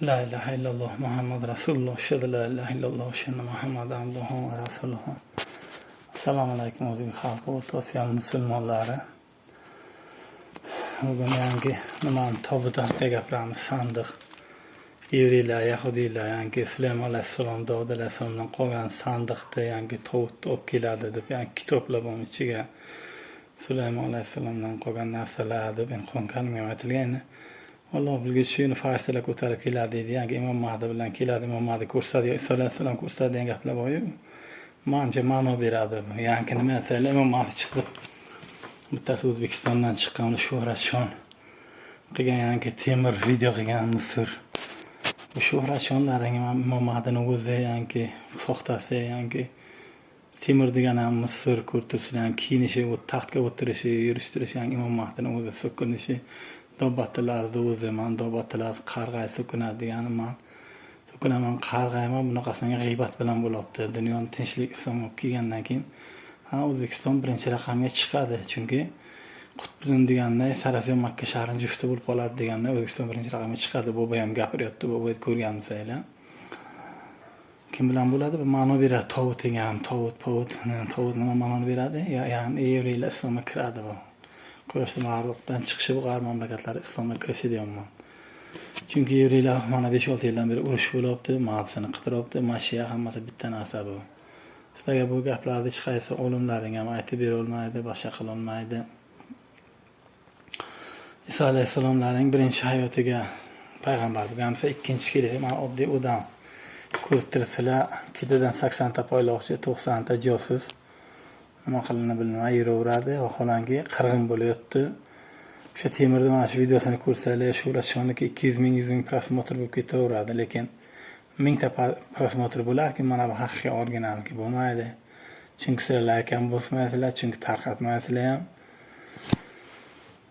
La ilahe illalloh Muhammad Rasululloh. Şöyle la ilahe illalloh şenne Muhammad abduhu ve rasuluhu. Assalomu alaykum o'zbek xalqi, o'rtasiyam musulmonlari. Bugun yangi nimani tobut haqida gaplarimiz sandiq. Yevreylar, Yahudiylar yangi Sulaymon alayhissalom, Davud alayhissalomdan qolgan sandiqda yangi tobut olib keladi deb, yangi kitoblar bor ichiga. Sulaymon alayhissalomdan qolgan narsalar deb Qur'onga aytilgan. Allah bilgüçlüğünü farishtalar ko'tarib keladi deydi. Yangi Imom Mahdi bilan keladi. Imom Mahdi ko'rsatadi, Iso alayhissalom ko'rsatadi degan gaplar bor. Menimcha ma'no beradi. Yangi nima desanglar, Imom Mahdi chiqdi. Bittasi O'zbekistondan chiqqan, Shuhratshon qilgan yangi temir video qilgan Misr. Bu Shuhratshonlarning Imom Mahdining o'zi yangi soxtasi, yangi temir degan ham Misr ko'rtibsizlar, kiyinishi, u taxtga o'tirishi, yurishtirishi, yangi Imom Mahdining o'zi so'kinishi. Do'batlarda o'zi man do'batlar qarg'ay so'kinadi deganim man. So'kinaman, qarg'ayman, bunaqasiga g'iybat bilan bo'libdi. Dunyoni tinchlik islom olib kelgandan keyin O'zbekiston birinchi raqamga chiqadi. Chunki Qutbiddin deganday Sarasin Makka shahrining jufti bo'lib qoladi deganday O'zbekiston birinchi raqamga chiqadi. Bobo ham gapiryapti, bobo ko'rganmisizlar. Kim bilan bo'ladi? Bu ma'no beradi. Tovut degan, tovut nima ma'no beradi? Ya'ni yevreylar islomga kiradi bu. Quyosh mag'ribdan chiqishi, bu g'arb mamlakatlari islomga kirishi deyapman. Chunki yevreylar mana 5-6 yildan beri urush bo'lyapti, Mahdisini qidiryapti, Mashiya hammasi bitta narsa bu. Sizlarga bu gaplarni hech qaysi olimlaring ham aytib bera olmaydi, boshqa qila olmaydi. Iso alayhissalomlarning birinchi hayotiga payg'ambar bo'lgansa, ikkinchi kelishi mana oddiy odam. Ko'rib turibsizlar, ketidan 80 ta poyloqchi, 90 ta josus nima qilinishini bilmay yuraveradi, vaholanki qirg'in bo'layapti. O'sha temirda mana shu videosini ko'rsanglar, Shuhratshonniki 200 ming, 100 ming prosmotr bo'lib ketaveradi, lekin 1000 ta prosmotr bo'larki, mana bu haqiqiy originalniki bo'lmaydi. Chunki sizlar like ham bosmaysizlar, chunki tarqatmaysizlar ham.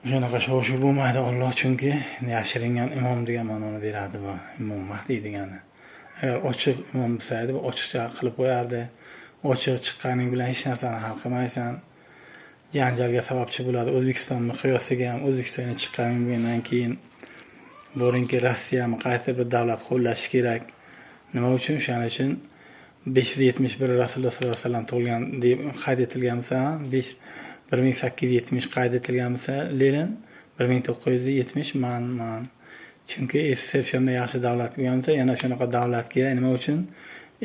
Shunaqa sho'sh bo'lmaydi Alloh, chunki yashiringan imom degan ma'noni beradi bu, Imom Mahdi degani. Agar ochiq imom bo'lsa edi, ochiqcha qilib qo'yardi. Ochiq chiqqaning bilan hech narsani hal qilmaysan. Janjalga sababchi bo'ladi. O'zbekiston miqyosiga ham O'zbekistonga chiqqaningdan keyin boringki Rossiyani qayta bir davlat qo'llashi kerak. Nima uchun? Shuning uchun 571 Rasululloh sollallohu alayhi vasallam tug'ilgan deb qayd etilgan bo'lsa, 1870 qayd etilgan bo'lsa, Lenin 1970 man. Chunki SSR shunday yaxshi davlat bo'lgan bo'lsa, yana shunaqa davlat kerak. Nima uchun?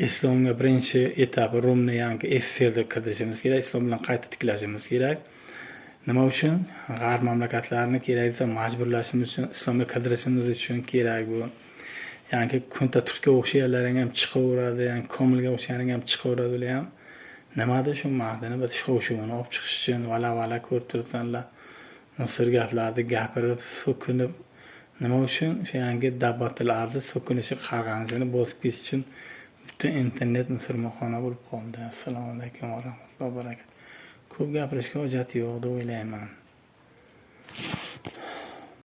Islomga birinchi etap Rumni yangi SSRga kirishimiz kerak, islom bilan qayta tiklashimiz kerak. Nima uchun? G'arb mamlakatlarini kerak bo'lsa majburlashimiz uchun, islomga kirishimiz uchun kerak bu. Yangi kunta Turkiya o'xshaganlaring ham chiqaveradi, yangi Komilga o'xshaganlaring ham chiqaveradi ular ham. Nimadir shu Mahdini bir shov-shuvini olib chiqish uchun vala ko'rib turibsanlar. Misr gaplarni gapirib, so'kinib, nima uchun? O'sha yangi dabatlarni so'kinishi, qarg'anishini bosib ketish uchun butun internet musulmonxona bo'lib qoldi. Assalomu alaykum va rahmatullohi va barakatuh. Ko'p gapirishga hojat yo'q deb o'ylayman.